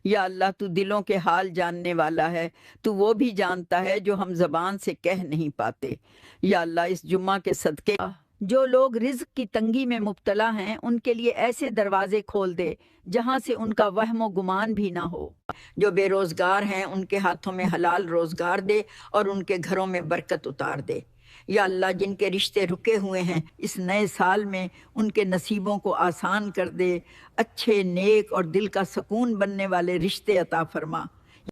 یا اللہ تو دلوں کے حال جاننے والا ہے، تو وہ بھی جانتا ہے جو ہم زبان سے کہہ نہیں پاتے۔ یا اللہ اس جمعہ کے صدقے جو لوگ رزق کی تنگی میں مبتلا ہیں ان کے لیے ایسے دروازے کھول دے جہاں سے ان کا وہم و گمان بھی نہ ہو۔ جو بے روزگار ہیں ان کے ہاتھوں میں حلال روزگار دے اور ان کے گھروں میں برکت اتار دے۔ یا اللہ جن کے رشتے رکے ہوئے ہیں اس نئے سال میں ان کے نصیبوں کو آسان کر دے، اچھے نیک اور دل کا سکون بننے والے رشتے عطا فرما۔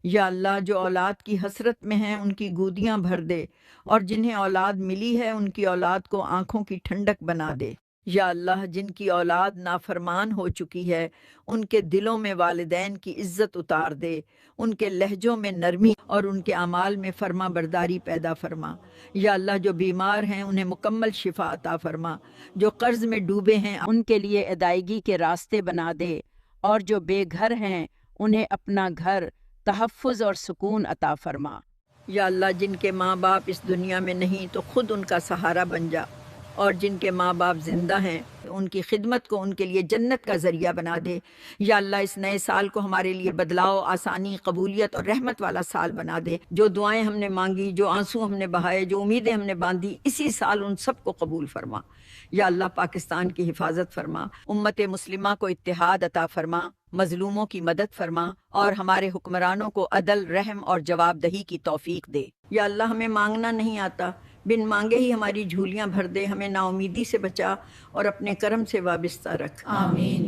یا اللہ جو اولاد کی حسرت میں ہیں ان کی گودیاں بھر دے، اور جنہیں اولاد ملی ہے ان کی اولاد کو آنکھوں کی ٹھنڈک بنا دے۔ یا اللہ جن کی اولاد نافرمان ہو چکی ہے ان کے دلوں میں والدین کی عزت اتار دے، ان کے لہجوں میں نرمی اور ان کے اعمال میں فرما برداری پیدا فرما۔ یا اللہ جو بیمار ہیں انہیں مکمل شفا عطا فرما، جو قرض میں ڈوبے ہیں ان کے لیے ادائیگی کے راستے بنا دے، اور جو بے گھر ہیں انہیں اپنا گھر، تحفظ اور سکون عطا فرما۔ یا اللہ جن کے ماں باپ اس دنیا میں نہیں تو خود ان کا سہارا بن جا، اور جن کے ماں باپ زندہ ہیں ان کی خدمت کو ان کے لیے جنت کا ذریعہ بنا دے۔ یا اللہ اس نئے سال کو ہمارے لیے بدلاؤ، آسانی، قبولیت اور رحمت والا سال بنا دے۔ جو دعائیں ہم نے مانگی، جو آنسو ہم نے بہائے، جو امیدیں ہم نے باندھی، اسی سال ان سب کو قبول فرما۔ یا اللہ پاکستان کی حفاظت فرما، امت مسلمہ کو اتحاد عطا فرما، مظلوموں کی مدد فرما، اور ہمارے حکمرانوں کو عدل، رحم اور جواب دہی کی توفیق دے۔ یا اللہ ہمیں مانگنا نہیں آتا، بن مانگے ہی ہماری جھولیاں بھر دے، ہمیں نا امیدی سے بچا اور اپنے کرم سے وابستہ رکھ۔ آمین۔